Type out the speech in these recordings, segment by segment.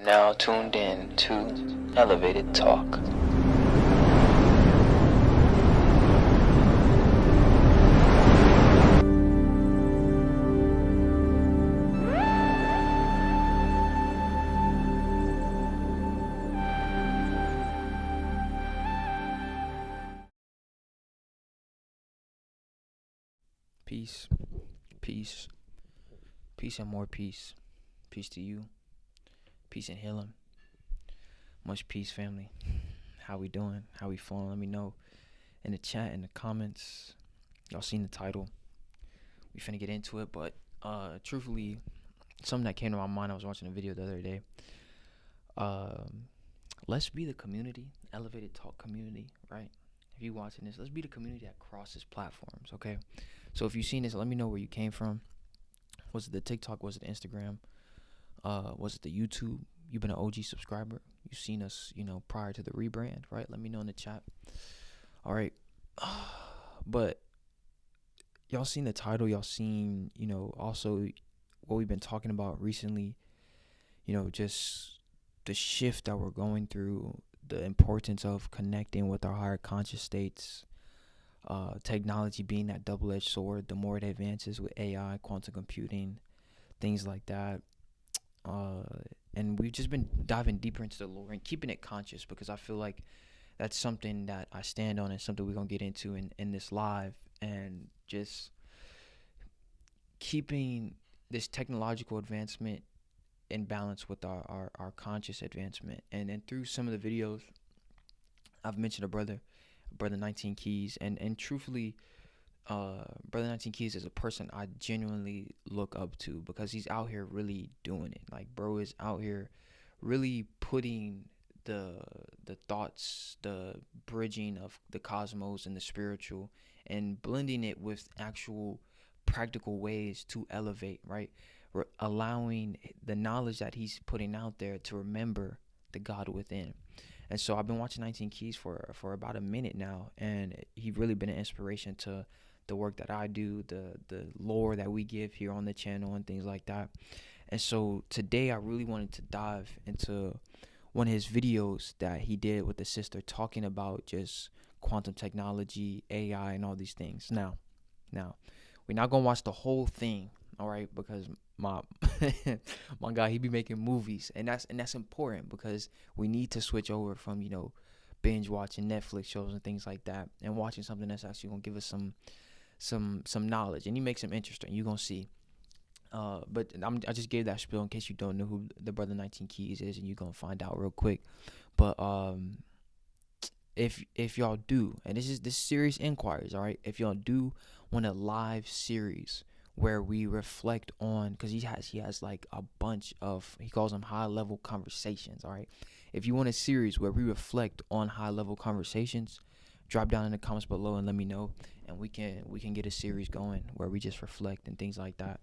now tuned in to Elevated Talk. Peace, peace, peace and more peace. Peace to you. Peace and healing. Much peace, family. How we doing? How we feeling? Let me know in the chat, in the comments. Y'all seen the title. We finna get into it, but truthfully, something that came to my mind, I was watching a video the other day. Let's be the community, Elevated Talk community, right? If you watching this, let's be the community that crosses platforms, okay? So if you've seen this, let me know where you came from. Was it the TikTok? Was it the Instagram? Was it the YouTube? You've been an OG subscriber. You've seen us, prior to the rebrand, right? Let me know in the chat. All right. But y'all seen the title. Y'all seen, also what we've been talking about recently. Just the shift that we're going through, the importance of connecting with our higher conscious states. Technology being that double-edged sword, the more it advances with AI, quantum computing, things like that. And we've just been diving deeper into the lore and keeping it conscious, because I feel like that's something that I stand on and something we're going to get into in this live, and just keeping this technological advancement in balance with our conscious advancement. And then through some of the videos, I've mentioned a brother 19 Keys, and truthfully, Brother 19 Keys is a person I genuinely look up to, because he's out here really doing it. Like, bro is out here really putting the thoughts, the bridging of the cosmos and the spiritual, and blending it with actual practical ways to elevate, right? Allowing the knowledge that he's putting out there to remember the God within. And so I've been watching 19 Keys for about a minute now, and he's really been an inspiration to the work that I do, the lore that we give here on the channel and things like that. And so today I really wanted to dive into one of his videos that he did with the sister, talking about just quantum technology, AI, and all these things. Now, we're not gonna watch the whole thing, all right? Because my guy, he be making movies, and that's important, because we need to switch over from binge watching Netflix shows and things like that, and watching something that's actually gonna give us some knowledge, and he makes them interesting. You're gonna see. But I just gave that spiel in case you don't know who the brother 19 Keys is, and you're gonna find out real quick. But if y'all do, and this serious inquiries, all right, if y'all do want a live series where we reflect on, because he has like a bunch of, he calls them high level conversations, all right. If you want a series where we reflect on high level conversations, drop down in the comments below and let me know, and we can get a series going where we just reflect and things like that.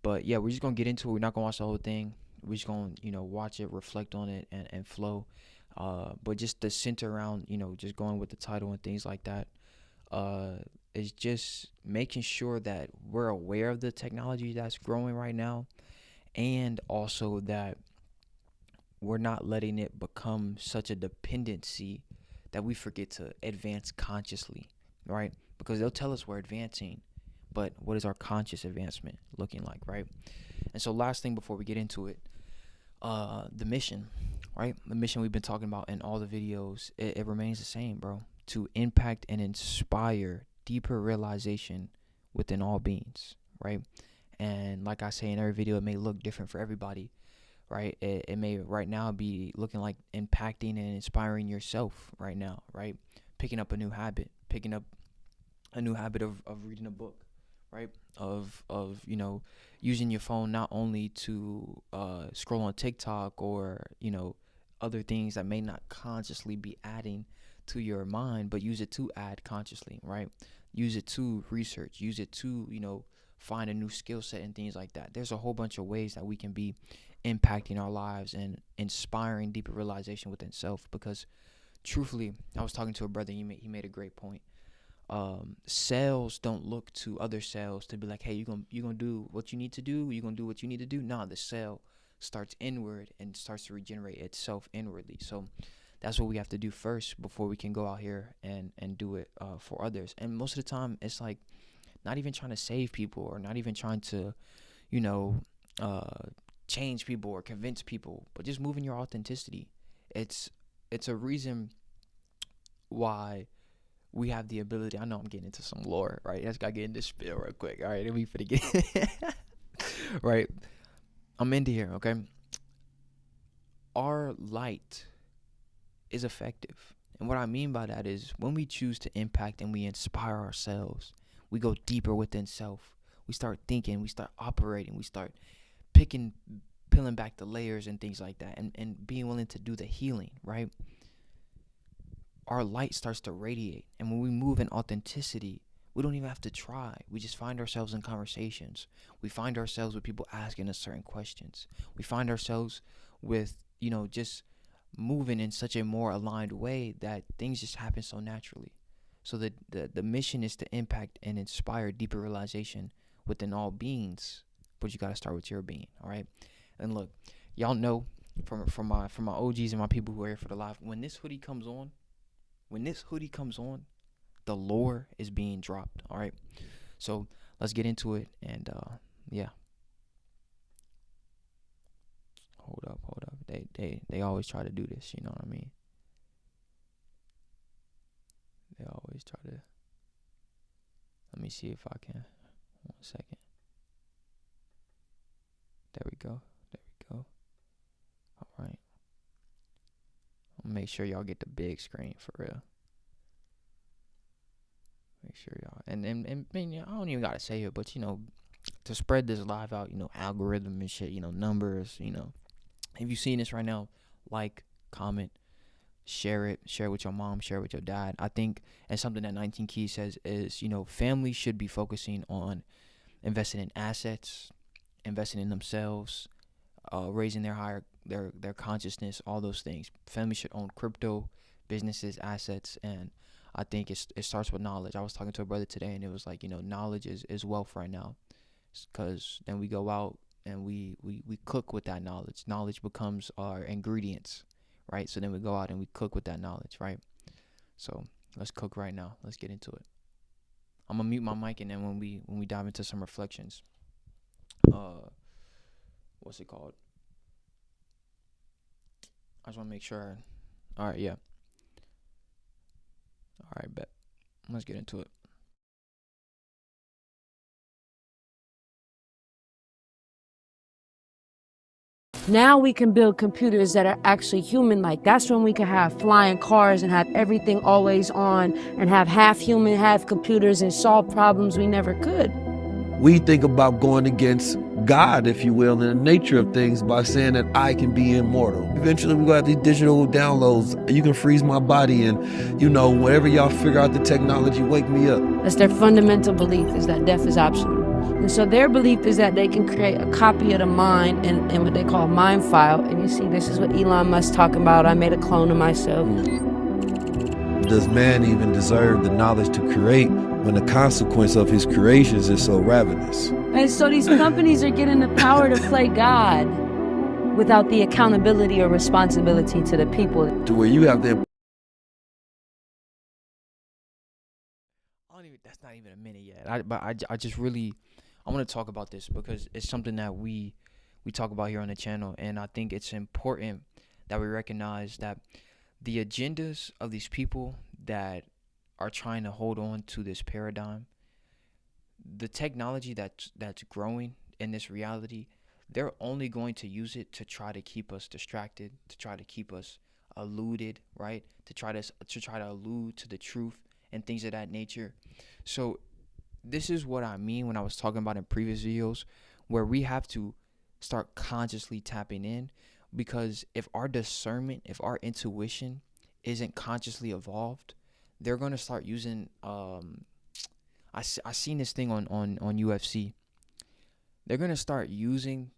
But yeah, we're just gonna get into it. We're not gonna watch the whole thing. We're just gonna watch it, reflect on it, and flow. But just the center around just going with the title and things like that, is just making sure that we're aware of the technology that's growing right now, and also that we're not letting it become such a dependency that we forget to advance consciously, right? Because they'll tell us we're advancing, but what is our conscious advancement looking like, right? And so last thing before we get into it, the mission, right? The mission we've been talking about in all the videos, it remains the same, bro. To impact and inspire deeper realization within all beings, right? And like I say in every video, it may look different for everybody, right? It may right now be looking like impacting and inspiring yourself right now, right? Picking up a new habit, of reading a book, right? Of using your phone not only to scroll on TikTok or other things that may not consciously be adding to your mind, but use it to add consciously, right? Use it to research, use it to find a new skill set and things like that. There's a whole bunch of ways that we can be impacting our lives and inspiring deeper realization within self. Because truthfully, I was talking to a brother, he made a great point. Cells don't look to other cells to be like, hey, you're gonna do what you need to do, you're gonna do what you need to do. Nah, the cell starts inward and starts to regenerate itself inwardly. So that's what we have to do first before we can go out here and do it for others. And most of the time, it's like not even trying to save people or not even trying to, you know, change people or convince people, but just moving your authenticity. It's a reason why we have the ability. I know I'm getting into some lore, right? I just gotta get into this spiel real quick. All right, let me forget. Right, I'm into here. Okay, our light is effective, and what I mean by that is when we choose to impact and we inspire ourselves, we go deeper within self. We start thinking, we start operating, we start peeling back the layers and things like that, and being willing to do the healing, right? Our light starts to radiate, and when we move in authenticity, we don't even have to try. We just find ourselves in conversations. We find ourselves with people asking us certain questions. We find ourselves with, you know, just moving in such a more aligned way that things just happen so naturally. So the mission is to impact and inspire deeper realization within all beings, but you got to start with your being, all right? And look, y'all know from my OGs and my people who are here for the live, when this hoodie comes on, the lore is being dropped, all right? So let's get into it, and yeah. Hold up. They always try to do this, you know what I mean? They always try to. Let me see if I can. 1 second. There we go. All right. I'll make sure y'all get the big screen for real. Make sure y'all and I don't even gotta say it, but you know, to spread this live out, you know, algorithm and shit, you know, numbers, you know. If you've seen this right now, like, comment, share it with your mom, share it with your dad. I think, and something that 19 Keys says is, you know, families should be focusing on investing in assets, investing in themselves, raising their consciousness, all those things. Families should own crypto, businesses, assets, and I think it starts with knowledge. I was talking to a brother today, and it was like, you know, knowledge is wealth right now, because then we go out and we cook with that knowledge. Knowledge becomes our ingredients, right? So then we go out and we cook with that knowledge, right? So let's cook right now. Let's get into it. I'm gonna mute my mic, and then when we dive into some reflections, what's it called? I just want to make sure. All right, yeah. All right, bet. Let's get into it. Now we can build computers that are actually human-like. That's when we can have flying cars and have everything always on and have half human, half computers and solve problems we never could. We think about going against God, if you will, and the nature of things by saying that I can be immortal. Eventually we go have these digital downloads. You can freeze my body, and you know, whenever y'all figure out the technology, wake me up. That's their fundamental belief, is that death is optional. And so their belief is that they can create a copy of the mind and what they call a mind file. And you see, this is what Elon Musk talking about. I made a clone of myself. Does man even deserve the knowledge to create when the consequence of his creations is so ravenous? And so these companies are getting the power to play God without the accountability or responsibility to the people. To where you have the... That's not even a minute yet. I just really, I want to talk about this because it's something that we talk about here on the channel, and I think it's important that we recognize that the agendas of these people that are trying to hold on to this paradigm, the technology that's growing in this reality, they're only going to use it to try to keep us distracted, to try to keep us eluded, right? To try to allude to the truth and things of that nature. So this is what I mean when I was talking about in previous videos, where we have to start consciously tapping in, because if our discernment, if our intuition isn't consciously evolved, they're going to start using I seen this thing on UFC. They're going to start using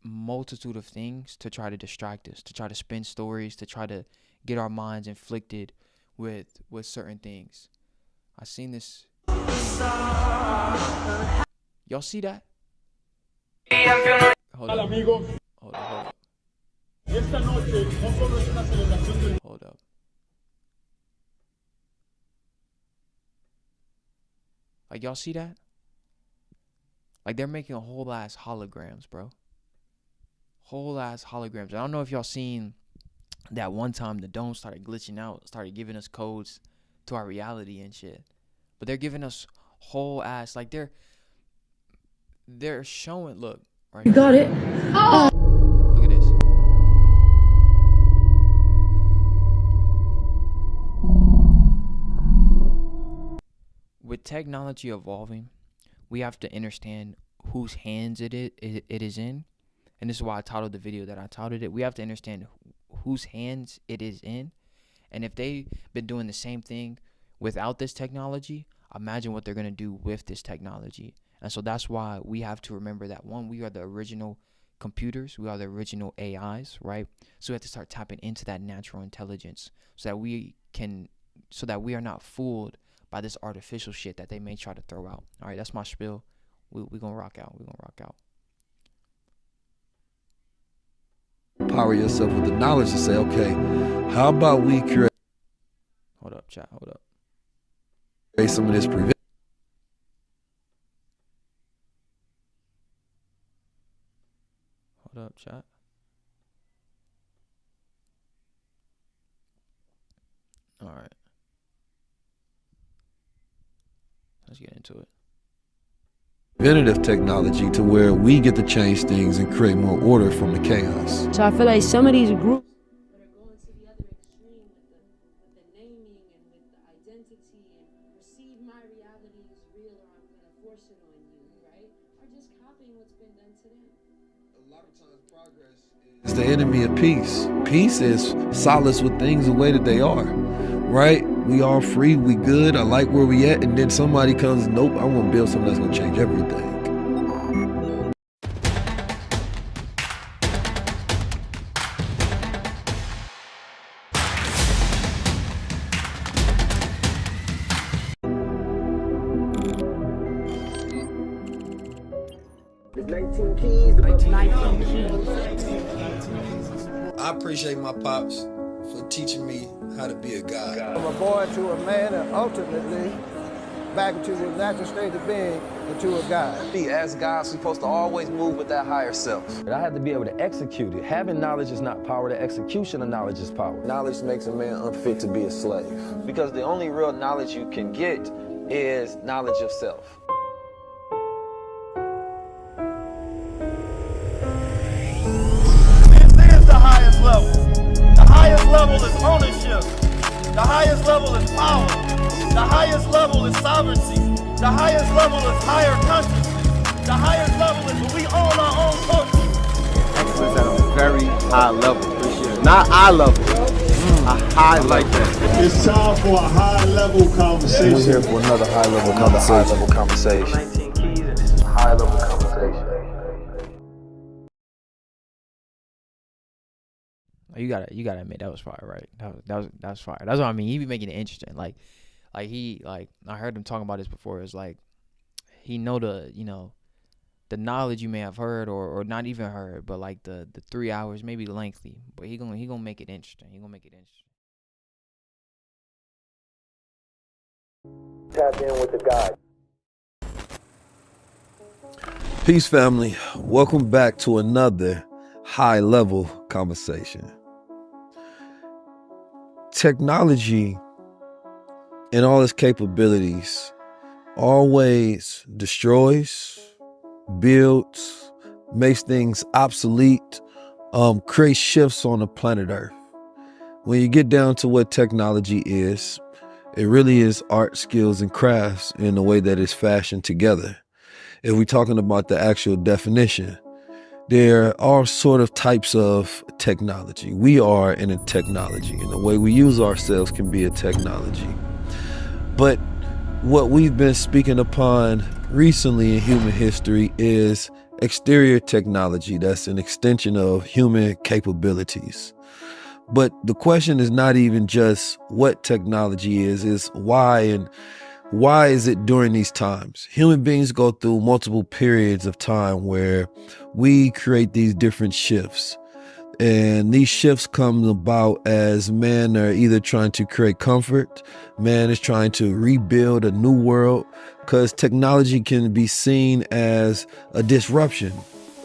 multitude of things to try to distract us, to try to spin stories, to try to get our minds inflicted with certain things. I seen this. Y'all see that? Hold up. Hold up. Hold up. Like, y'all see that? Like, they're making whole ass holograms, bro. Whole ass holograms. I don't know if y'all seen that one time the dome started glitching out, started giving us codes to our reality and shit. But they're giving us whole ass, like they're showing, look, right here. Got it. Look at this. With technology evolving, we have to understand whose hands it is in. And this is why I titled the video that I titled it. We have to understand whose hands it is in. And if they've been doing the same thing without this technology, imagine what they're going to do with this technology. And so that's why we have to remember that, one, we are the original computers. We are the original AIs, right? So we have to start tapping into that natural intelligence so that we are not fooled by this artificial shit that they may try to throw out. All right, that's my spiel. We're going to rock out. We're going to rock out. Power yourself with the knowledge to say, okay, how about we create Hold up, chat. Hold up. some of this prevent. Hold up, chat. All right. Let's get into it. Preventative technology to where we get to change things and create more order from the chaos. So I feel like some of these groups that are going to the other extreme with the naming and with the identity and perceive my reality as real or I'm going to force it on you, right? Are just copying what's been done to them. A lot of times progress is the enemy of peace. Peace is solace with things the way that they are, right? We all free, we good, I like where we at, and then somebody comes, nope, I want to build something that's going to change everything. I appreciate my pops for teaching me how to be a guy. From a boy to a man and ultimately back into the natural state of being into a God. As guys, we're supposed to always move with that higher self. I had to be able to execute it. Having knowledge is not power, the execution of knowledge is power. Knowledge makes a man unfit to be a slave. Because the only real knowledge you can get is knowledge of self. This is the highest level. The highest level is ownership. The highest level is power. The highest level is sovereignty. The highest level is higher consciousness. The highest level is when we own our own culture. Excellence at a very high level. Not eye level. A high like that. It's time for a high level conversation. We're here for another high level conversation. 19 keys and this is a high level conversation. You gotta admit that was fire, right? That was fire. That's what I mean. He be making it interesting. Like I heard him talking about this before. It's like he know the knowledge you may have heard or not even heard, but like the 3 hours maybe lengthy, but he gonna make it interesting. He gonna make it interesting. Tap in with the God. Peace, family. Welcome back to another high-level conversation. Technology and all its capabilities always destroys, builds, makes things obsolete, creates shifts on the planet Earth. When you get down to what technology is, it really is art, skills, and crafts in the way that it's fashioned together. If we're talking about the actual definition, there are all sort of types of technology. We are in a technology, and the way we use ourselves can be a technology. But what we've been speaking upon recently in human history is exterior technology. That's an extension of human capabilities. But the question is not even just what technology is why and Why is it during these times? Human beings go through multiple periods of time where we create these different shifts. And these shifts come about as men are either trying to create comfort, man is trying to rebuild a new world, because technology can be seen as a disruption.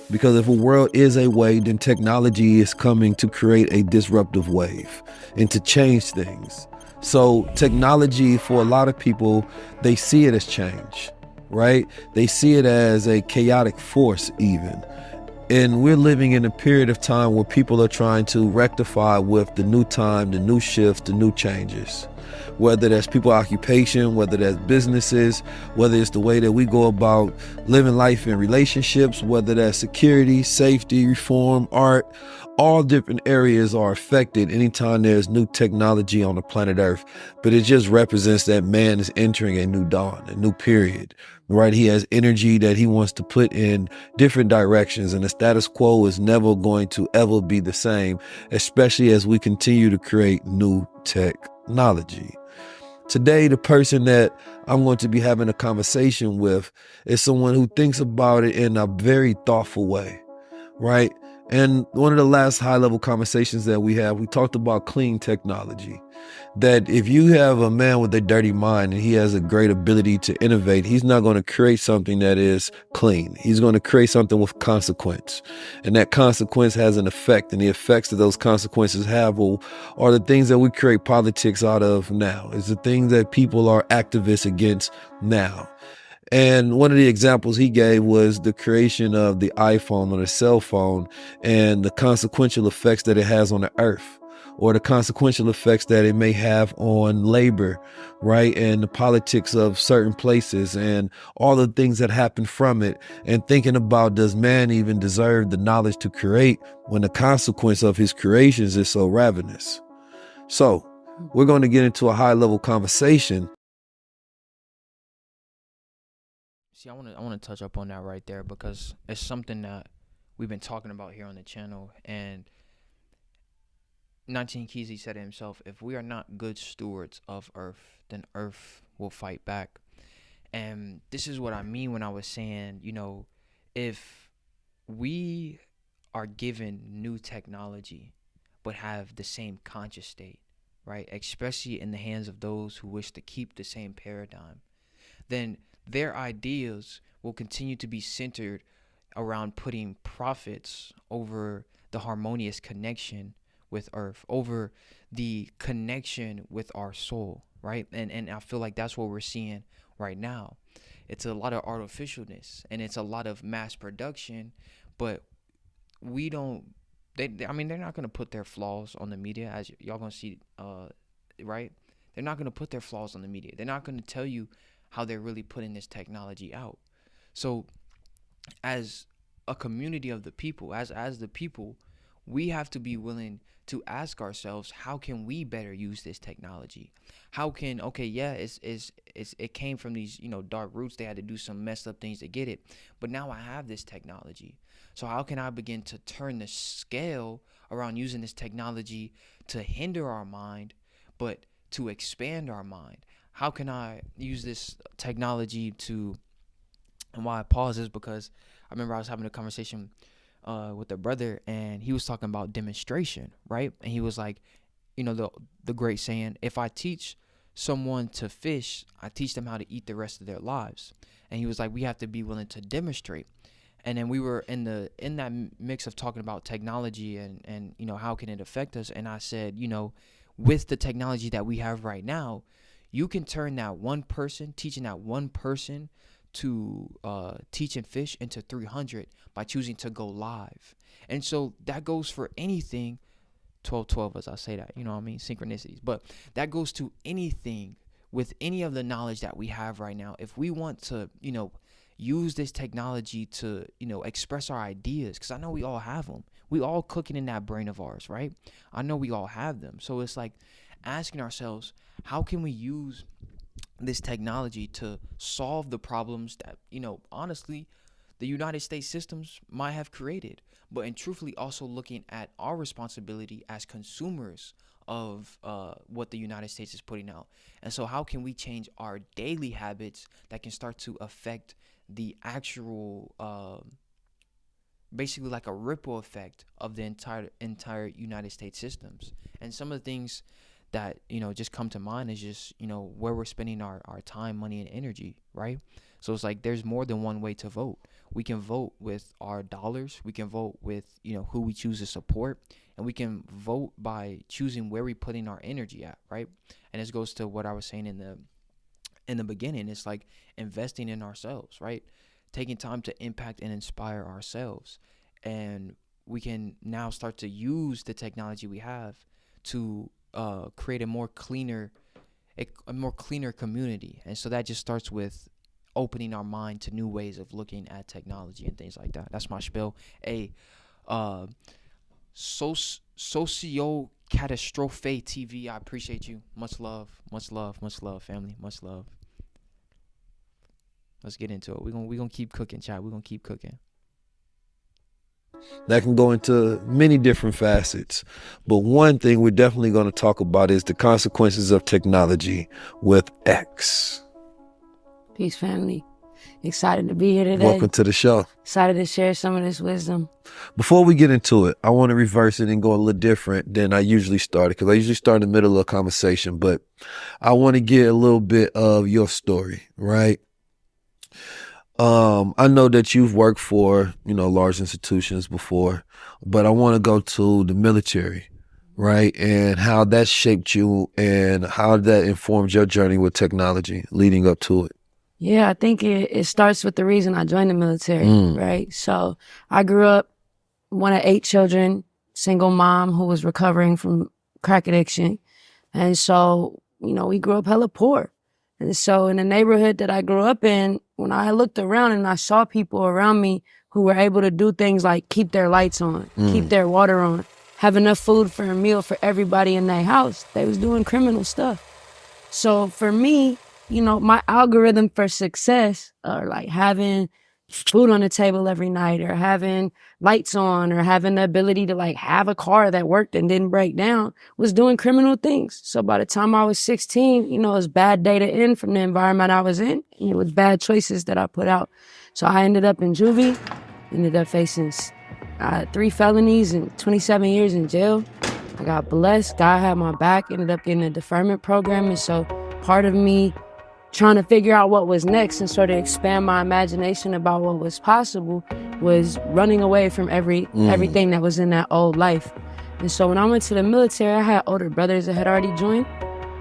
Because if a world is a wave, then technology is coming to create a disruptive wave and to change things. So technology, for a lot of people, they see it as change, right? They see it as a chaotic force even. And we're living in a period of time where people are trying to rectify with the new time, the new shift, the new changes. Whether that's people's occupation, whether that's businesses, whether it's the way that we go about living life in relationships, whether that's security, safety, reform, art, all different areas are affected anytime there's new technology on the planet Earth. But it just represents that man is entering a new dawn, a new period, right? He has energy that he wants to put in different directions, and the status quo is never going to ever be the same, especially as we continue to create new technology. Today, the person that I'm going to be having a conversation with is someone who thinks about it in a very thoughtful way, right? And one of the last high-level conversations that we talked about clean technology. That if you have a man with a dirty mind and he has a great ability to innovate, he's not going to create something that is clean. He's going to create something with consequence. And that consequence has an effect. And the effects that those consequences have are the things that we create politics out of now. It's the things that people are activists against now. And one of the examples he gave was the creation of the iPhone or the cell phone and the consequential effects that it has on the earth, or the consequential effects that it may have on labor, right? And the politics of certain places and all the things that happen from it. And thinking about, does man even deserve the knowledge to create when the consequence of his creations is so ravenous? So we're going to get into a high-level conversation. See, I want to touch up on that right there, because it's something that we've been talking about here on the channel. And 19 Keys, he said it himself, if we are not good stewards of Earth, then Earth will fight back. And this is what I mean when I was saying, if we are given new technology but have the same conscious state, right, especially in the hands of those who wish to keep the same paradigm, then their ideas will continue to be centered around putting profits over the harmonious connection with Earth, over the connection with our soul, right? And I feel like that's what we're seeing right now. It's a lot of artificialness and it's a lot of mass production, but we don't, they're not going to put their flaws on the media, as y'all going to see, right? They're not going to put their flaws on the media. They're not going to tell you how they're really putting this technology out. So as a community of the people, as the people, we have to be willing to ask ourselves, how can we better use this technology? How can, it came from these, dark roots. They had to do some messed up things to get it. But now I have this technology. So how can I begin to turn the scale around using this technology to hinder our mind, but to expand our mind? How can I use this technology to, and why I pause is because I remember I was having a conversation with a brother, and he was talking about demonstration, right? And he was like, the great saying, if I teach someone to fish, I teach them how to eat the rest of their lives. And he was like, we have to be willing to demonstrate. And then we were in that mix of talking about technology and how can it affect us. And I said, with the technology that we have right now, you can turn that one person, teaching that one person to teach and fish, into 300 by choosing to go live. And so that goes for anything, 12 as I say that, synchronicities. But that goes to anything with any of the knowledge that we have right now. If we want to, use this technology to, express our ideas, because I know we all have them. We all cooking in that brain of ours, right? I know we all have them. So it's like asking ourselves, how can we use this technology to solve the problems that, honestly, the United States systems might have created, but in truthfully also looking at our responsibility as consumers of what the United States is putting out. And so how can we change our daily habits that can start to affect the actual basically like a ripple effect of the entire United States systems? And some of the things that, you know, just come to mind is just, you know, where we're spending our time, money, and energy, right? So it's like there's more than one way to vote. We can vote with our dollars. We can vote with, you know, who we choose to support. And we can vote by choosing where we're putting our energy at, right? And this goes to what I was saying in the beginning. It's like investing in ourselves, right? Taking time to impact and inspire ourselves. And we can now start to use the technology we have to create a more cleaner community. And so that just starts with opening our mind to new ways of looking at technology and things like that. That's my spiel. Socio Catastrophe TV, I appreciate you. Much love, family. Much love. Let's get into it. We're gonna keep cooking, chat. We're gonna keep cooking. That can go into many different facets. But one thing we're definitely going to talk about is the consequences of technology with X. Peace, family. Excited to be here today. Welcome to the show. Excited to share some of this wisdom. Before we get into it, I want to reverse it and go a little different than I usually started, because I usually start in the middle of a conversation, but I want to get a little bit of your story, right? I know that you've worked for, you know, large institutions before, but I want to go to the military, right? And how that shaped you and how that informed your journey with technology leading up to it. Yeah, I think it starts with the reason I joined the military, right? So I grew up one of 8 children, single mom who was recovering from crack addiction. And so, you know, we grew up hella poor. And so in the neighborhood that I grew up in, when I looked around and I saw people around me who were able to do things like keep their lights on, keep their water on, have enough food for a meal for everybody in their house, they was doing criminal stuff. So for me, you know, my algorithm for success, or like having food on the table every night, or having lights on, or having the ability to like have a car that worked and didn't break down, was doing criminal things. So by the time I was 16, you know, it was bad data in from the environment I was in, and it was bad choices that I put out. So I ended up in juvie, ended up facing 3 felonies and 27 years in jail. I got blessed. God had my back, ended up getting a deferment program. And so part of me trying to figure out what was next and sort of expand my imagination about what was possible was running away from everything that was in that old life. And so when I went to the military, I had older brothers that had already joined.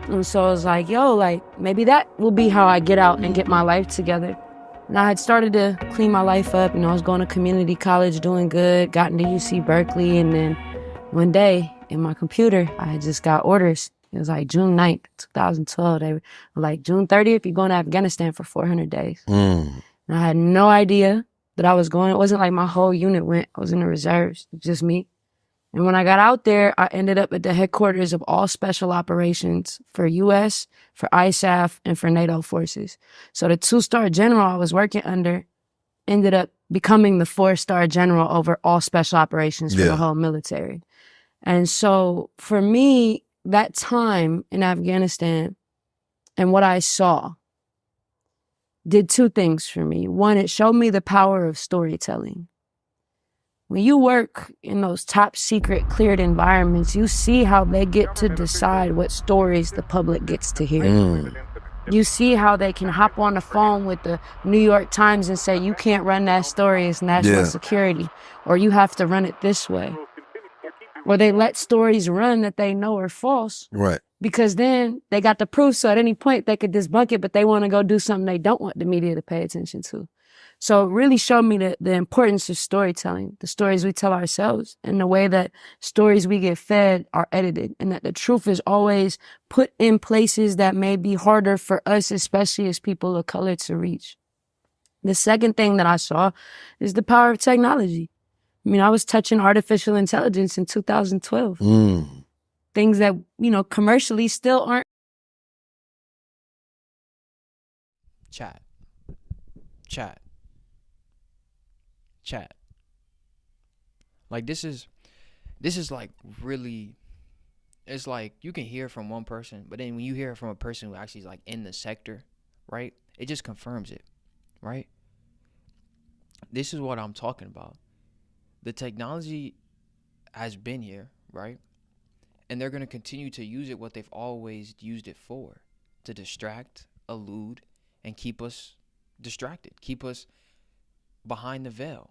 And so I was like, yo, like maybe that will be how I get out and get my life together. And I had started to clean my life up. You know, I was going to community college, doing good, got into UC Berkeley. And then one day in my computer, I had just got orders. It was like June 9th, 2012. They were like, June 30th, you're going to Afghanistan for 400 days. And I had no idea that I was going. It wasn't like my whole unit went. I was in the reserves, just me. And when I got out there, I ended up at the headquarters of all special operations for U.S., for ISAF, and for NATO forces. So the 2-star general I was working under ended up becoming the 4-star general over all special operations for the whole military. And so for me, that time in Afghanistan and what I saw did 2 things for me. One, it showed me the power of storytelling. When you work in those top secret cleared environments, you see how they get to decide what stories the public gets to hear. You see how they can hop on the phone with the New York Times and say, you can't run that story, it's national security, or you have to run it this way. Or they let stories run that they know are false. Right. Because then they got the proof, so at any point they could debunk it, but they want to go do something they don't want the media to pay attention to. So it really showed me the importance of storytelling, the stories we tell ourselves, and the way that stories we get fed are edited, and that the truth is always put in places that may be harder for us, especially as people of color, to reach. The second thing that I saw is the power of technology. I mean, I was touching artificial intelligence in 2012. Things that, you know, commercially still aren't. Chat. Like this is like really it's like you can hear from one person, but then when you hear from a person who actually is like in the sector, right? It just confirms it, right? This is what I'm talking about. The technology has been here, right? And they're going to continue to use it what they've always used it for, to distract, elude, and keep us distracted, keep us behind the veil.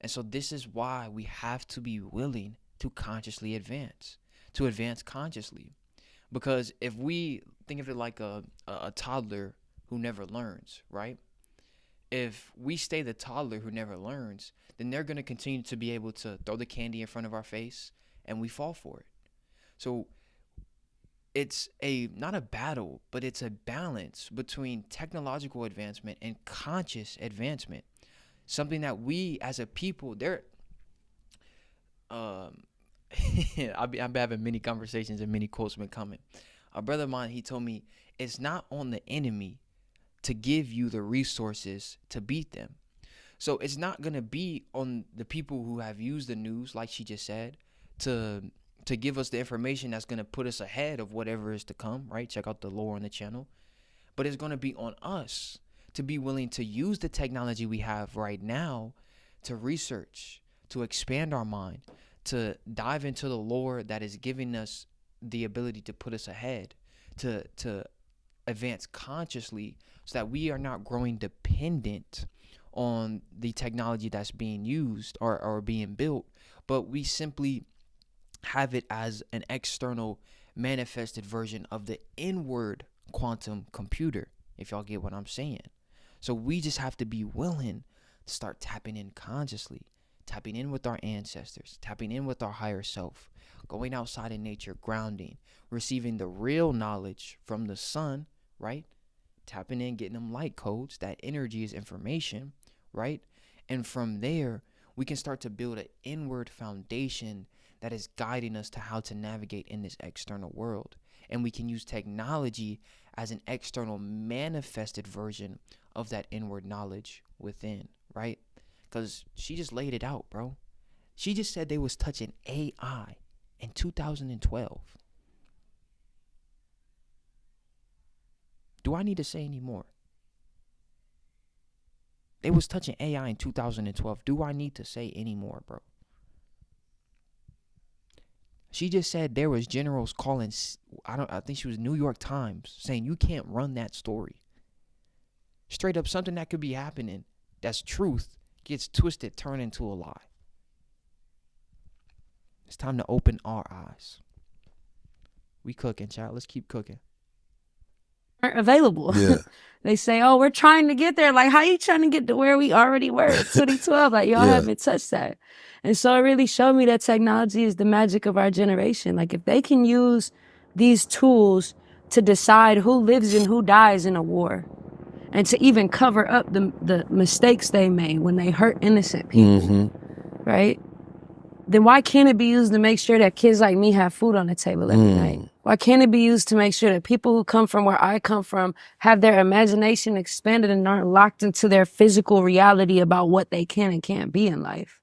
And so this is why we have to be willing to consciously advance, to advance consciously. Because if we think of it like a toddler who never learns, right? If we stay the toddler who never learns, then they're going to continue to be able to throw the candy in front of our face and we fall for it. So it's not a battle, but it's a balance between technological advancement and conscious advancement. Something that we as a people, I've been having many conversations and many quotes been coming. A brother of mine, he told me, it's not on the enemy to give you the resources to beat them. So it's not going to be on the people who have used the news, like she just said, to give us the information that's going to put us ahead of whatever is to come, right? Check out the lore on the channel. But it's going to be on us to be willing to use the technology we have right now to research, to expand our mind, to dive into the lore that is giving us the ability to put us ahead, to advance consciously so that we are not growing dependent on the technology that's being used or being built, but we simply have it as an external manifested version of the inward quantum computer, if y'all get what I'm saying. So we just have to be willing to start tapping in consciously, tapping in with our ancestors, tapping in with our higher self, going outside in nature, grounding, receiving the real knowledge from the sun, right? Tapping in, getting them light codes. That energy is information, right? And from there, we can start to build an inward foundation that is guiding us to how to navigate in this external world. And we can use technology as an external manifested version of that inward knowledge within, right? Because she just laid it out, bro. She just said they was touching AI in 2012. Do I need to say any more? They was touching AI in 2012. Do I need to say any more, bro? She just said there was generals calling, I think she was New York Times, saying you can't run that story. Straight up, something that could be happening that's truth gets twisted, turned into a lie. It's time to open our eyes. We cooking, child. Let's keep cooking. Aren't available. Yeah. They say, oh, we're trying to get there. Like, how you trying to get to where we already were in 2012? Like, y'all haven't touched that. And so it really showed me that technology is the magic of our generation. Like, if they can use these tools to decide who lives and who dies in a war, and to even cover up the mistakes they made when they hurt innocent people, right? Then why can't it be used to make sure that kids like me have food on the table every night? Why can't it be used to make sure that people who come from where I come from have their imagination expanded and aren't locked into their physical reality about what they can and can't be in life?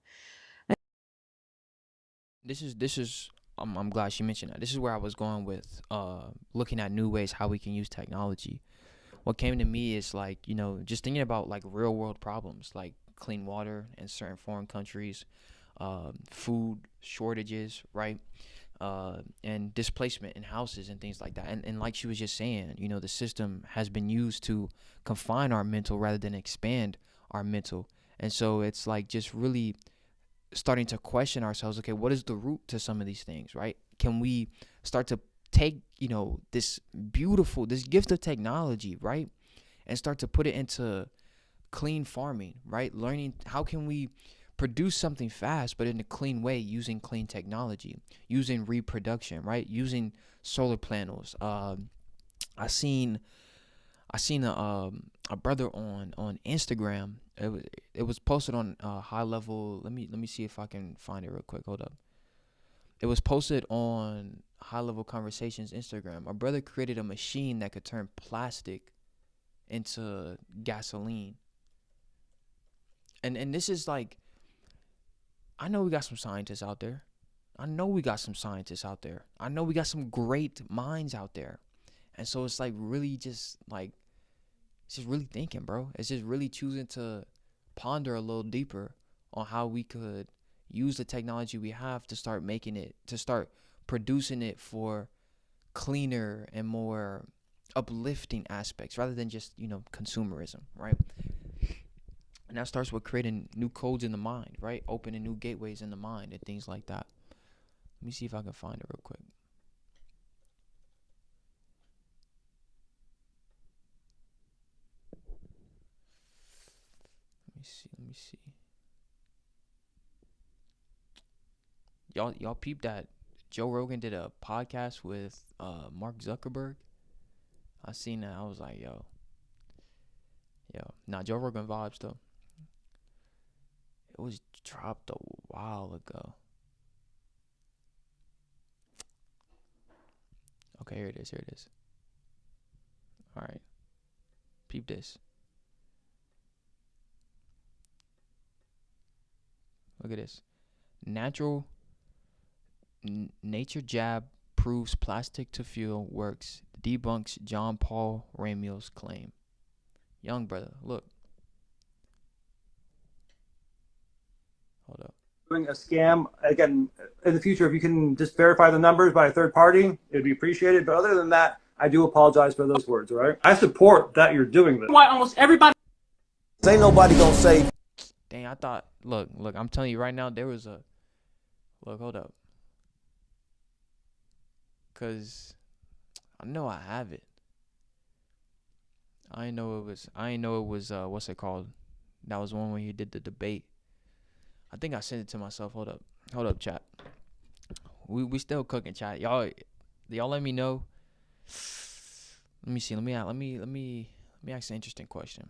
This is I'm glad she mentioned that. This is where I was going with looking at new ways how we can use technology. What came to me is like, just thinking about like real world problems like clean water in certain foreign countries, food shortages, right? And displacement in houses and things like that. And like she was just saying, the system has been used to confine our mental rather than expand our mental. And so it's like just really starting to question ourselves, okay, what is the root to some of these things, right? Can we start to take, this gift of technology, right? And start to put it into clean farming, right? Learning how can we produce something fast, but in a clean way, using clean technology, using reproduction, right? Using solar panels. I seen a brother on Instagram. It was posted on High Level. Let me see if I can find it real quick. Hold up. It was posted on High Level Conversations Instagram. A brother created a machine that could turn plastic into gasoline. And this is like, I know we got some scientists out there, I know we got some scientists out there. I know we got some great minds out there. And so it's like really just like, it's just really thinking, bro. It's just really choosing to ponder a little deeper on how we could use the technology we have to start making it, to start producing it for cleaner and more uplifting aspects rather than just, consumerism, right? And that starts with creating new codes in the mind, right? Opening new gateways in the mind and things like that. Let me see if I can find it real quick. Let me see. Y'all peep that Joe Rogan did a podcast with Mark Zuckerberg. I seen that. I was like, yo. Nah, Joe Rogan vibes though. It was dropped a while ago. Okay, here it is. All right. Peep this. Look at this. Nature jab proves plastic to fuel works. Debunks John Paul Ramil's claim. Young brother, look. Hold up. Doing a scam, again, in the future, if you can just verify the numbers by a third party, it'd be appreciated. But other than that, I do apologize for those words, all right? I support that you're doing this. Why almost everybody... Ain't nobody gonna say. Dang, I thought, look, I'm telling you right now, there was a, look, hold up. Because I know I have it. I ain't know it was, what's it called? That was one when he did the debate. I think I sent it to myself. Hold up, chat. We still cooking, chat. Y'all let me know. Let me see. Let me ask an interesting question.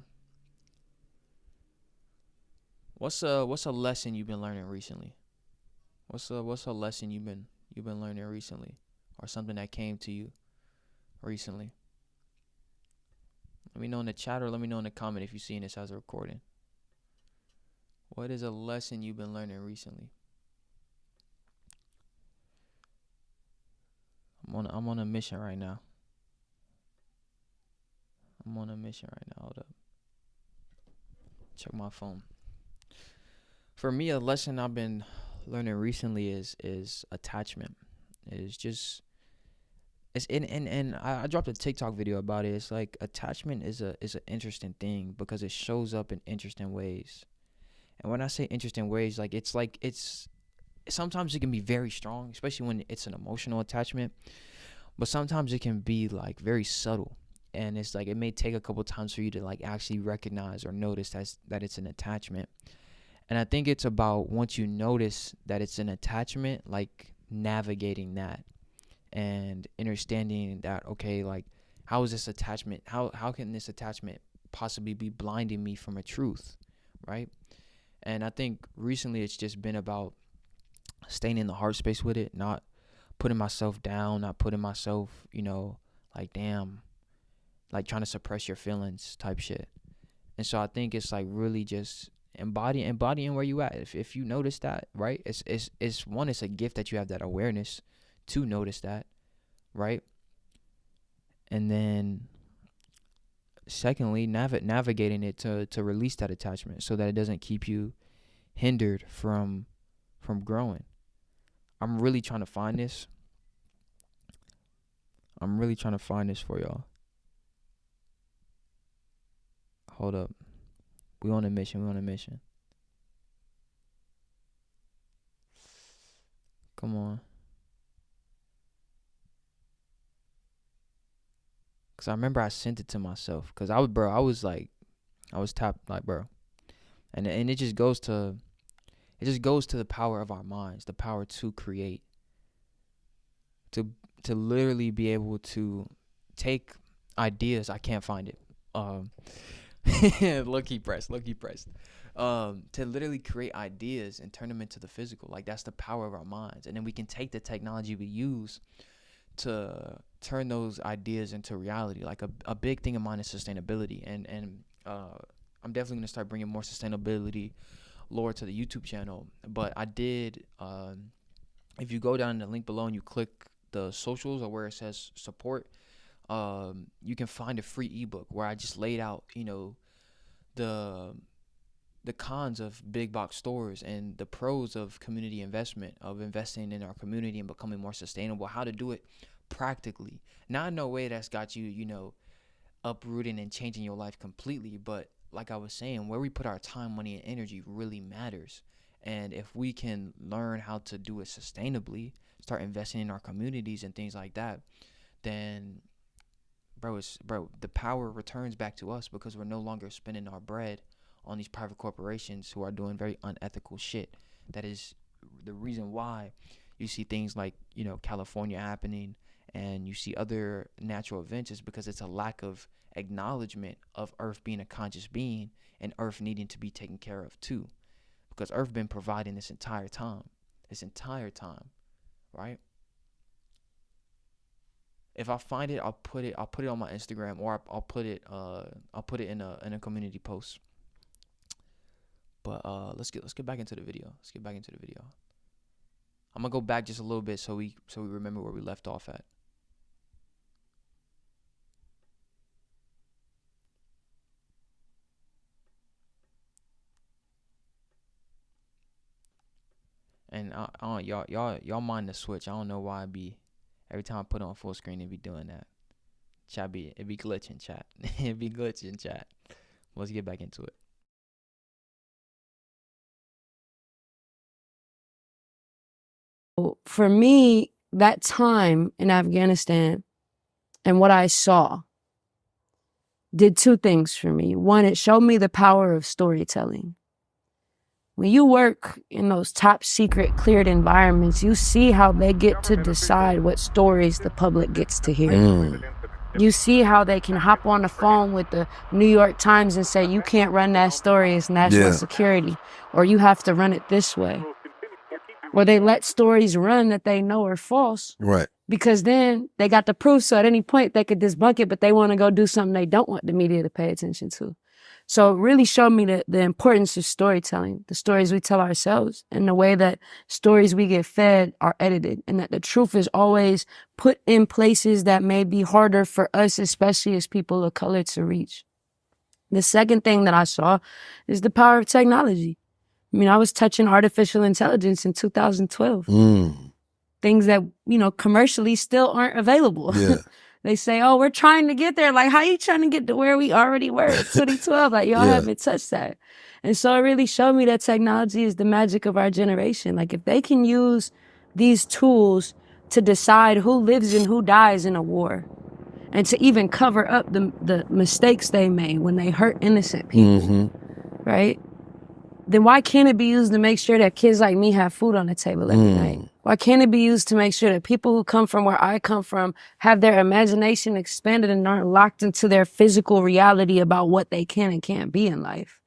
What's a lesson you've been learning recently? What's a lesson you've been learning recently, or something that came to you recently? Let me know in the chat, or let me know in the comment if you're seeing this as a recording. What is a lesson you've been learning recently? I'm on a mission right now. Hold up. Check my phone. For me, a lesson I've been learning recently is attachment. I dropped a TikTok video about it. It's like attachment is an interesting thing because it shows up in interesting ways. And when I say interesting ways, it's sometimes it can be very strong, especially when it's an emotional attachment. But sometimes it can be like very subtle. And it's like it may take a couple times for you to like actually recognize or notice that it's an attachment. And I think it's about once you notice that it's an attachment, like navigating that and understanding that, okay, like how is this attachment? How can this attachment possibly be blinding me from a truth, right? And I think recently it's just been about staying in the heart space with it, not putting myself down, not putting myself, like, damn, like trying to suppress your feelings type shit. And so I think it's like really just embodying where you at. If you notice that, right, it's a gift that you have that awareness to notice that, right? And then secondly, navigating it to release that attachment so that it doesn't keep you hindered from growing. I'm really trying to find this. For y'all. Hold up. We on a mission. Come on. Cause I remember I sent it to myself. Cause I was tapped, like, bro. And it just goes to the power of our minds, the power to create, to literally be able to take ideas. I can't find it. Low-key pressed. To literally create ideas and turn them into the physical. Like, that's the power of our minds. And then we can take the technology we use to turn those ideas into reality. Like a big thing of mine is sustainability. And I'm definitely going to start bringing more sustainability lore to the YouTube channel. But I did if you go down in the link below and you click the socials or where it says support, you can find a free ebook where I just laid out, you know, the cons of big box stores and the pros of community investment, of investing in our community and becoming more sustainable, how to do it practically, not in a way that's got you, you know, uprooting and changing your life completely, but like I was saying, where we put our time, money, and energy really matters. And if we can learn how to do it sustainably, start investing in our communities and things like that, then bro, the power returns back to us, because we're no longer spending our bread on these private corporations who are doing very unethical shit. That is the reason why you see things like, you know, California happening, and you see other natural events, is because it's a lack of acknowledgement of Earth being a conscious being and Earth needing to be taken care of too, because Earth been providing this entire time, right? If I find it, I'll put it on my Instagram, or I'll put it in a community post. But let's get back into the video. I'm gonna go back just a little bit so we remember where we left off at. And y'all mind the switch. I don't know why every time I put it on full screen, it be doing that. It be glitching, chat. It be glitching, chat. Let's get back into it. For me, that time in Afghanistan and what I saw did two things for me. One, it showed me the power of storytelling. When you work in those top secret cleared environments, you see how they get to decide what stories the public gets to hear. You see how they can hop on the phone with the New York Times and say, you can't run that story, it's national security, or you have to run it this way. Or they let stories run that they know are false. Right. Because then they got the proof, so at any point they could debunk it, but they want to go do something they don't want the media to pay attention to. So it really showed me the importance of storytelling, the stories we tell ourselves, and the way that stories we get fed are edited, and that the truth is always put in places that may be harder for us, especially as people of color, to reach. The second thing that I saw is the power of technology. I mean, I was touching artificial intelligence in 2012. Things that, you know, commercially still aren't available. Yeah. They say, oh, we're trying to get there. Like, how you trying to get to where we already were in 2012? Like, y'all haven't touched that. And so it really showed me that technology is the magic of our generation. Like, if they can use these tools to decide who lives and who dies in a war, and to even cover up the mistakes they made when they hurt innocent people, right? Then why can't it be used to make sure that kids like me have food on the table every night? Why can't it be used to make sure that people who come from where I come from have their imagination expanded and aren't locked into their physical reality about what they can and can't be in life?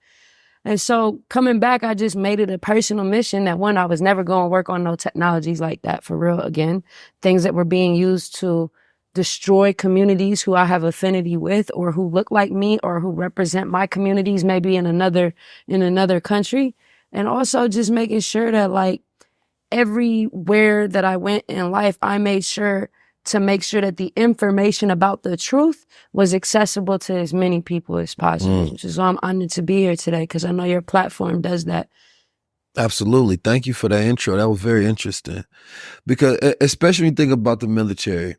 And so coming back, I just made it a personal mission that, one, I was never going to work on no technologies like that for real again. Things that were being used to destroy communities who I have affinity with, or who look like me, or who represent my communities maybe in another country. And also just making sure that, like, everywhere that I went in life, I made sure to make sure that the information about the truth was accessible to as many people as possible. Which is why I'm honored to be here today, because I know your platform does that. Absolutely. Thank you for that intro. That was very interesting. Because especially when you think about the military,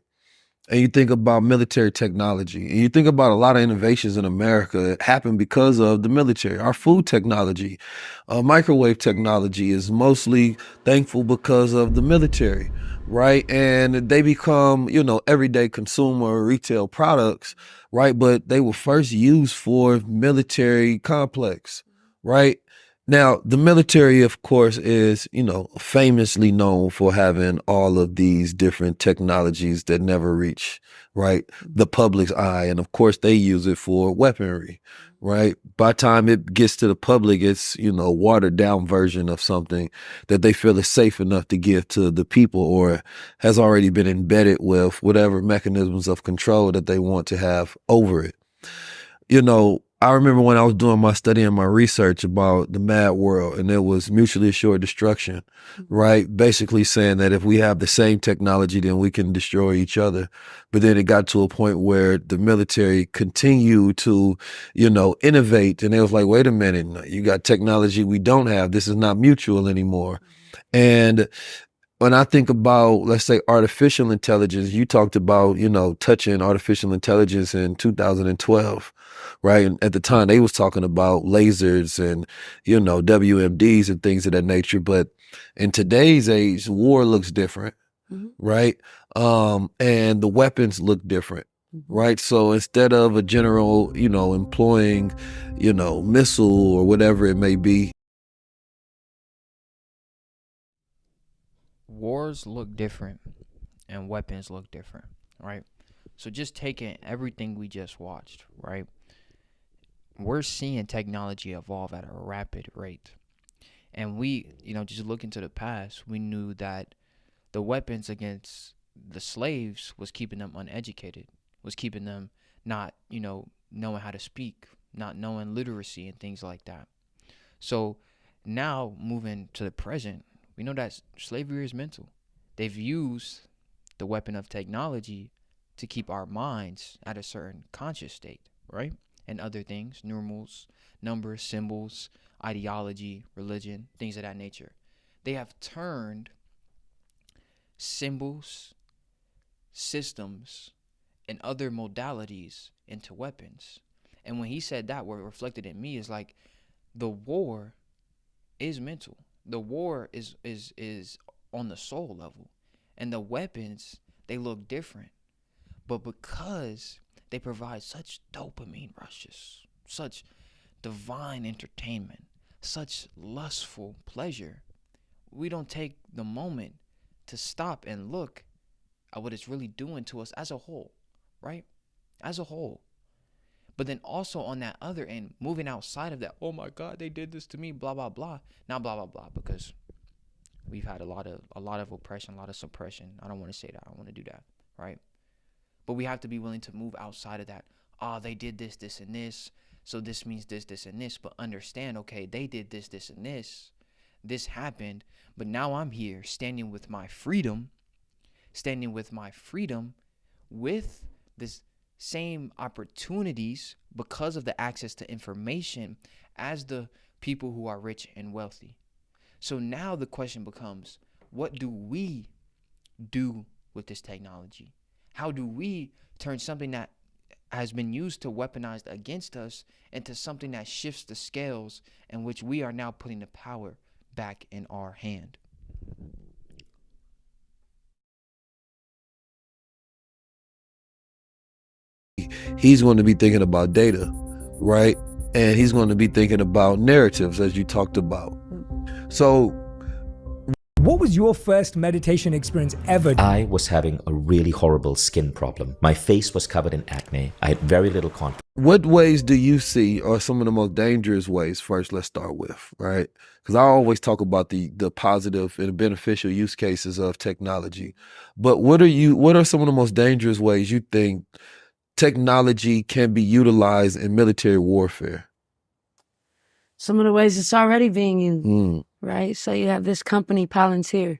and you think about military technology, and you think about a lot of innovations in America that happened because of the military. Our food technology, microwave technology is mostly thankful because of the military, right? And they become, you know, everyday consumer retail products, right? But they were first used for military complex, right? Now, the military, of course, is, you know, famously known for having all of these different technologies that never reach, right, the public's eye. And of course, they use it for weaponry, right? By the time it gets to the public, it's, you know, watered down version of something that they feel is safe enough to give to the people, or has already been embedded with whatever mechanisms of control that they want to have over it. You know, I remember when I was doing my study and my research about the mad world, and it was mutually assured destruction, right? Basically saying that if we have the same technology, then we can destroy each other. But then it got to a point where the military continued to, innovate. And it was like, wait a minute, you got technology we don't have. This is not mutual anymore. And when I think about, let's say, artificial intelligence, you talked about, touching artificial intelligence in 2012, right? And at the time they was talking about lasers and, WMDs and things of that nature. But in today's age, war looks different, right? And the weapons look different, right? So instead of a general, employing, missile or whatever it may be, wars look different and weapons look different, right? So just taking everything we just watched, right? We're seeing technology evolve at a rapid rate. And we, just looking to the past, we knew that the weapons against the slaves was keeping them uneducated, was keeping them not, knowing how to speak, not knowing literacy and things like that. So now moving to the present, we know that slavery is mental. They've used the weapon of technology to keep our minds at a certain conscious state, right? And other things, numerals, numbers, symbols, ideology, religion, things of that nature. They have turned symbols, systems, and other modalities into weapons. And when he said that, what reflected in me is like the war is mental. The war is on the soul level, and the weapons, they look different, but because they provide such dopamine rushes, such divine entertainment, such lustful pleasure, we don't take the moment to stop and look at what it's really doing to us as a whole, right? As a whole. But then also on that other end, moving outside of that, oh my God, they did this to me, blah, blah, blah. Not blah, blah, blah, because we've had a lot of oppression, a lot of suppression. I don't want to say that. I don't want to do that, right? But we have to be willing to move outside of that. They did this, this, and this. So this means this, this, and this. But understand, okay, they did this, this, and this. This happened. But now I'm here standing with my freedom with this same opportunities because of the access to information as the people who are rich and wealthy. So now the question becomes, what do we do with this technology? How do we turn something that has been used to weaponize against us into something that shifts the scales in which we are now putting the power back in our hand? He's going to be thinking about data, right? And he's going to be thinking about narratives, as you talked about. So what was your first meditation experience ever? I was having a really horrible skin problem. My face was covered in acne. I had very little confidence. What ways do you see are some of the most dangerous ways? First, let's start with, right? Because I always talk about the positive and beneficial use cases of technology. But what are some of the most dangerous ways you think technology can be utilized in military warfare? Some of the ways it's already being used, right? So you have this company, Palantir.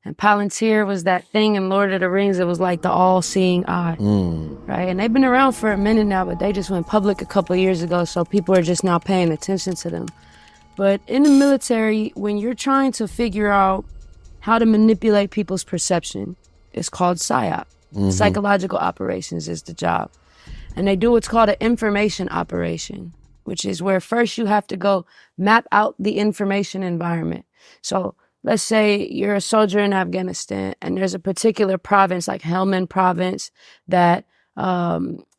And Palantir was that thing in Lord of the Rings that was like the all-seeing eye, right? And they've been around for a minute now, but they just went public a couple of years ago, so people are just now paying attention to them. But in the military, when you're trying to figure out how to manipulate people's perception, it's called PSYOP. Psychological operations is the job. And they do what's called an information operation, which is where first you have to go map out the information environment. So let's say you're a soldier in Afghanistan and there's a particular province like Helmand province that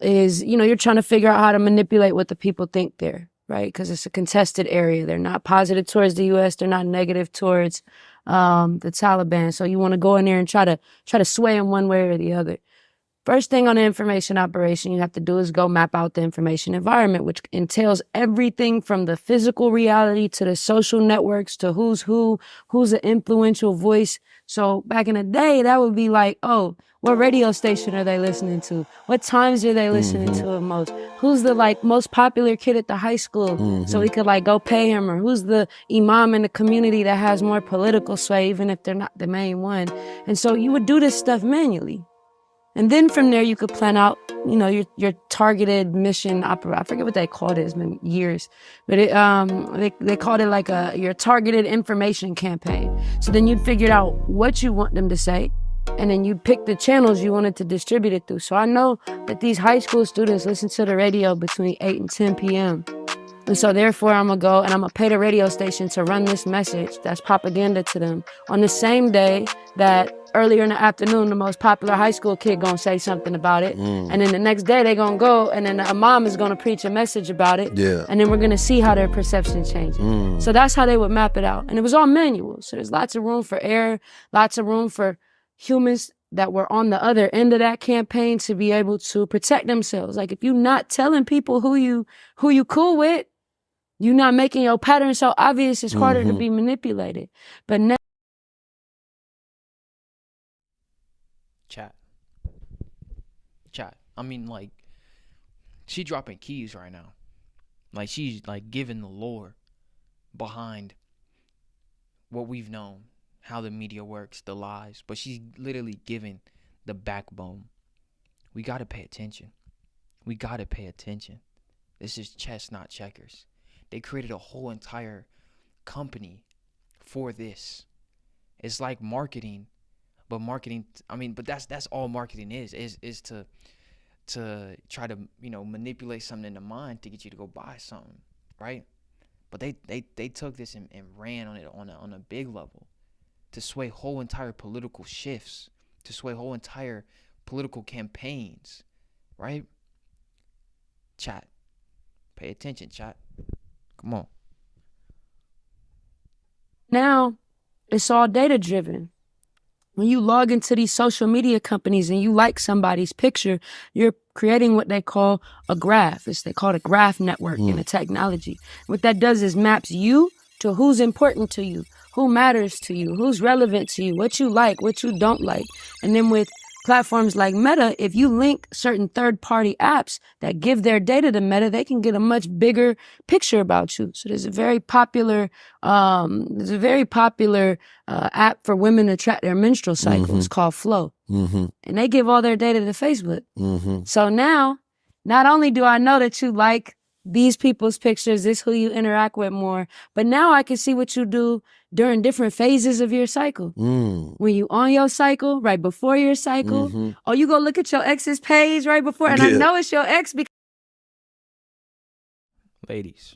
is, you're trying to figure out how to manipulate what the people think there, right? Because it's a contested area. They're not positive towards the U.S. They're not negative towards the Taliban. So you want to go in there and try to sway them one way or the other. First thing on the information operation you have to do is go map out the information environment, which entails everything from the physical reality to the social networks to who's an influential voice. So back in the day, that would be like, oh, what radio station are they listening to? What times are they listening to the most? Who's the like most popular kid at the high school? So we could like go pay him, or who's the imam in the community that has more political sway, even if they're not the main one. And so you would do this stuff manually. And then from there, you could plan out, you know, your targeted mission opera. I forget what they called it. It's been years, but they called it like your targeted information campaign. So then you'd figure out what you want them to say, and then you'd pick the channels you wanted to distribute it through. So I know that these high school students listen to the radio between 8 and 10 p.m. And so therefore, I'm going to go and I'm going to pay the radio station to run this message that's propaganda to them on the same day that earlier in the afternoon, the most popular high school kid going to say something about it. And then the next day, they're going to go and then a mom is going to preach a message about it. And then we're going to see how their perception changes. So that's how they would map it out. And it was all manual. So there's lots of room for error, lots of room for humans that were on the other end of that campaign to be able to protect themselves. Like if you're not telling people who you cool with, you're not making your pattern so obvious, it's harder to be manipulated. But now, Chat. I mean, like, she dropping keys right now. Like, she's, like, giving the lore behind what we've known, how the media works, the lies. But she's literally giving the backbone. We got to pay attention. This is chess, not checkers. They created a whole entire company for this. It's like marketing, but marketing, but that's all marketing is to try to, you know, manipulate something in the mind to get you to go buy something, right? But they took this and ran on it on a big level to sway whole entire political shifts, to sway whole entire political campaigns, right? Chat. Pay attention, chat. Come on. Now, it's all data driven. When you log into these social media companies and you like somebody's picture, you're creating what they call a graph. They call it a graph network in the technology. What that does is maps you to who's important to you, who matters to you, who's relevant to you, what you like, what you don't like. And then with platforms like Meta, if you link certain third-party apps that give their data to Meta, they can get a much bigger picture about you. So there's a very popular app for women to track their menstrual cycle. It's called Flow. And they give all their data to Facebook. So now, not only do I know that you like these people's pictures, this who you interact with more, but now I can see what you do during different phases of your cycle. When you on your cycle, right before your cycle, or you go look at your ex's page right before, and I know it's your ex because Ladies.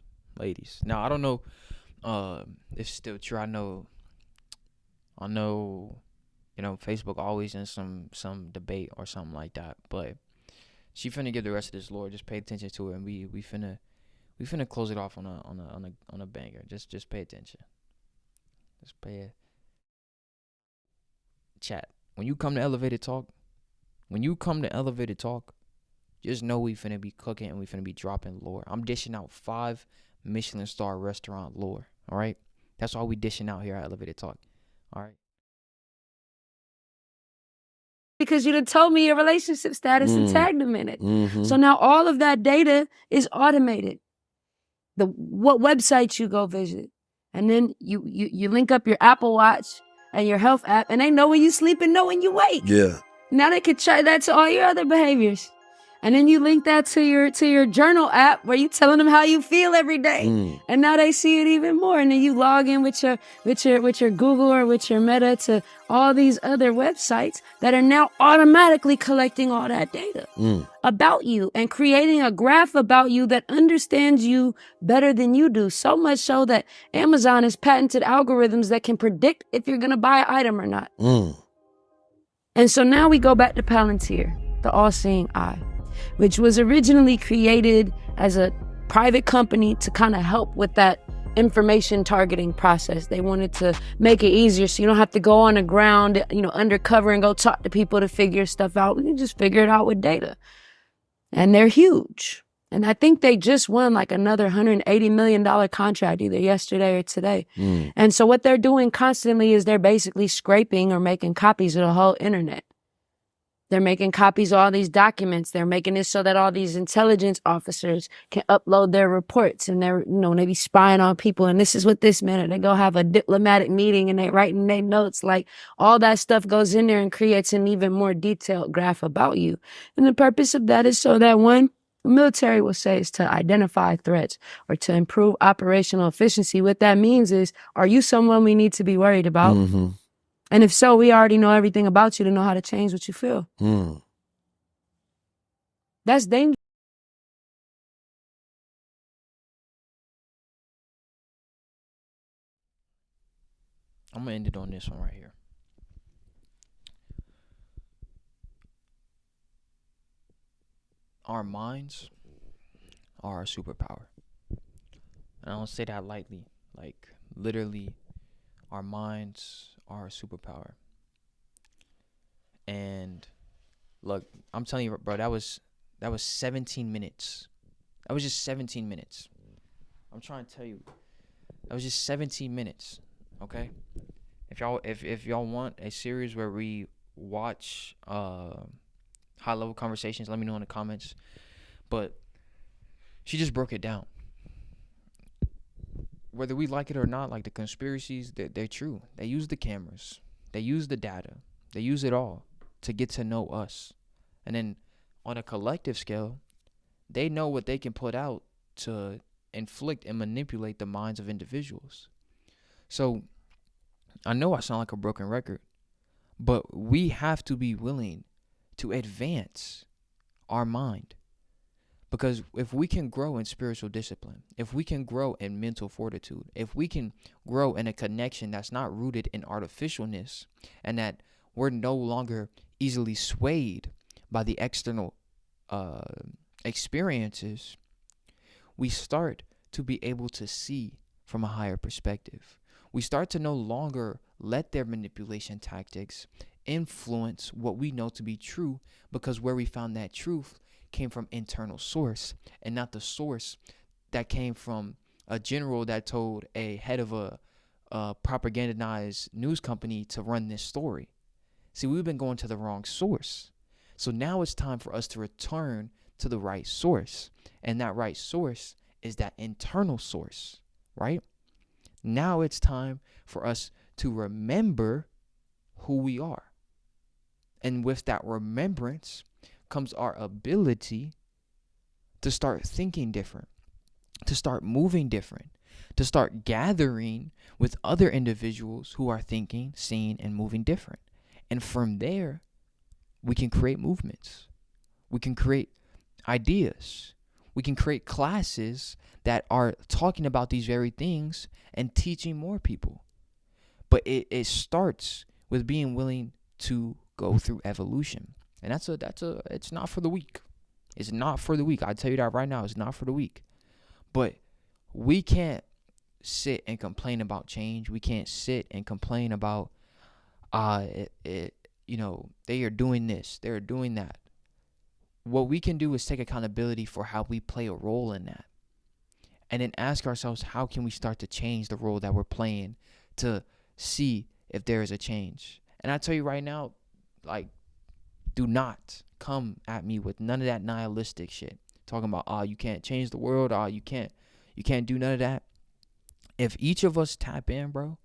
Now I don't know if it's still true. I know, you know, Facebook always in some debate or something like that, but she finna give the rest of this lore. Just pay attention to it, and we finna close it off on a banger. Just pay attention. Just pay it. Chat. When you come to Elevated Talk, just know we finna be cooking and we finna be dropping lore. I'm dishing out 5 Michelin star restaurant lore. All right, that's all we dishing out here at Elevated Talk. All right. because you done told me your relationship status and tagged them in it. So now all of that data is automated. What websites you go visit. And then you link up your Apple Watch and your health app, and they know when you sleep and know when you wake. Yeah. Now they can try that to all your other behaviors. And then you link that to your journal app where you telling them how you feel every day. And now they see it even more. And then you log in with your Google or with your Meta to all these other websites that are now automatically collecting all that data about you and creating a graph about you that understands you better than you do. So much so that Amazon has patented algorithms that can predict if you're going to buy an item or not. And so now we go back to Palantir, the all-seeing eye, which was originally created as a private company to kind of help with that information targeting process. They wanted to make it easier so you don't have to go on the ground, undercover and go talk to people to figure stuff out. We can just figure it out with data. And they're huge. And I think they just won like another $180 million contract either yesterday or today. And so what they're doing constantly is they're basically scraping or making copies of the whole internet. They're making copies of all these documents. They're making it so that all these intelligence officers can upload their reports, and they're, they be spying on people. And this is what this meant. Or they go have a diplomatic meeting and they writing their notes. Like all that stuff goes in there and creates an even more detailed graph about you. And the purpose of that is so that the military will say is to identify threats or to improve operational efficiency. What that means is, are you someone we need to be worried about? And if so, we already know everything about you to know how to change what you feel. That's dangerous. I'm going to end it on this one right here. Our minds are our superpower. And I don't say that lightly. Like, literally, our minds are our superpower. And look, I'm telling you, bro, that was 17 minutes. That was just 17 minutes. I'm trying to tell you, that was just 17 minutes. Okay? If y'all want a series where we watch high level conversations, let me know in the comments. But she just broke it down. Whether we like it or not, like the conspiracies, they're true. They use the cameras. They use the data. They use it all to get to know us. And then on a collective scale, they know what they can put out to inflict and manipulate the minds of individuals. So I know I sound like a broken record, but we have to be willing to advance our mind. Because if we can grow in spiritual discipline, if we can grow in mental fortitude, if we can grow in a connection that's not rooted in artificialness, and that we're no longer easily swayed by the external experiences, we start to be able to see from a higher perspective. We start to no longer let their manipulation tactics influence what we know to be true, because where we found that truth came from internal source, and not the source that came from a general that told a head of a propagandized news company to run this story. See, we've been going to the wrong source. So now it's time for us to return to the right source. And that right source is that internal source, right? Now it's time for us to remember who we are. And with that remembrance comes our ability to start thinking different, to start moving different, to start gathering with other individuals who are thinking, seeing, and moving different. And from there, we can create movements. We can create ideas. We can create classes that are talking about these very things and teaching more people. But it starts with being willing to go through evolution. And it's not for the weak. It's not for the weak. I tell you that right now. It's not for the weak. But we can't sit and complain about change. We can't sit and complain about, they are doing this, they're doing that. What we can do is take accountability for how we play a role in that. And then ask ourselves, how can we start to change the role that we're playing to see if there is a change? And I tell you right now, like, do not come at me with none of that nihilistic shit. Talking about, you can't change the world. You can't do none of that. If each of us tap in, bro,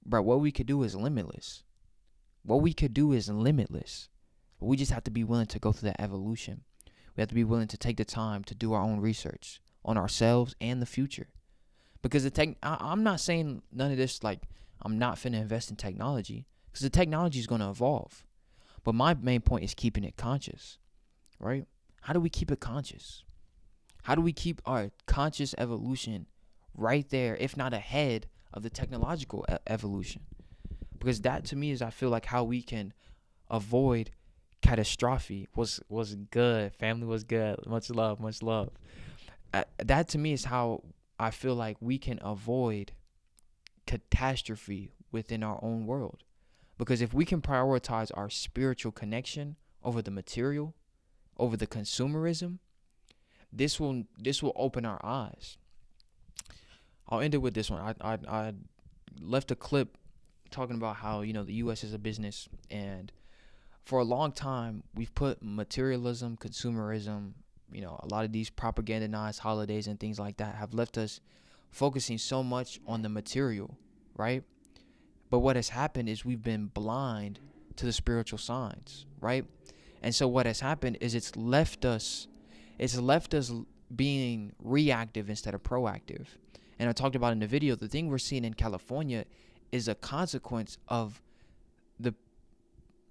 what we could do is limitless. We just have to be willing to go through that evolution. We have to be willing to take the time to do our own research on ourselves and the future. Because I'm not saying none of this, like, I'm not finna invest in technology, because the technology is going to evolve. But my main point is keeping it conscious, right? How do we keep it conscious? How do we keep our conscious evolution right there, if not ahead of the technological evolution? Because that, to me, is, I feel like, how we can avoid catastrophe. Was good. Family was good. Much love. That, to me, is how I feel like we can avoid catastrophe within our own world. Because if we can prioritize our spiritual connection over the material, over the consumerism, this will open our eyes. I'll end it with this one. I left a clip talking about how, you know, the U.S. is a business, and for a long time we've put materialism, consumerism, you know, a lot of these propagandized holidays and things like that have left us focusing so much on the material, right? But what has happened is we've been blind to the spiritual signs, right? And so what has happened is it's left us being reactive instead of proactive. And I talked about in the video, the thing we're seeing in California is a consequence of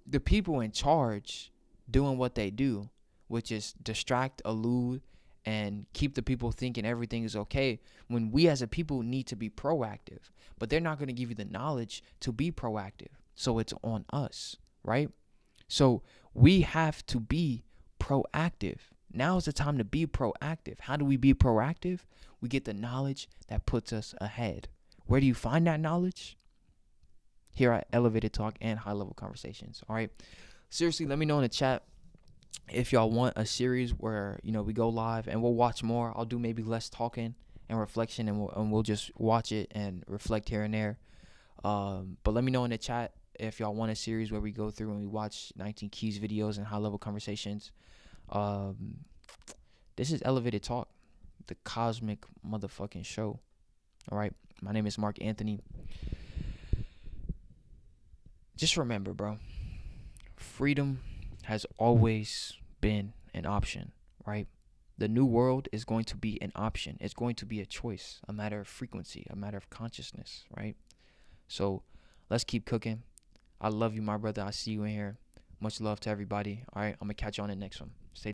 the people in charge doing what they do, which is distract, elude, and keep the people thinking everything is okay, when we as a people need to be proactive. But they're not going to give you the knowledge to be proactive. So it's on us, right? So we have to be proactive. Now is the time to be proactive. How do we be proactive? We get the knowledge that puts us ahead. Where do you find that knowledge? Here at Elevated Talk and High Level Conversations. All right. Seriously, let me know in the chat if y'all want a series where, you know, we go live and we'll watch more. I'll do maybe less talking and reflection, and we'll just watch it and reflect here and there. But let me know in the chat if y'all want a series where we go through and we watch 19 Keys videos and High Level Conversations. This is Elevated Talk, the cosmic motherfucking show. All right. My name is Mark Anthony. Just remember, bro, freedom has always been an option, right? The new world is going to be an option. It's going to be a choice, a matter of frequency, a matter of consciousness, right? So let's keep cooking. I love you, my brother. I see you in here. Much love to everybody. All right, I'm going to catch you on the next one. Stay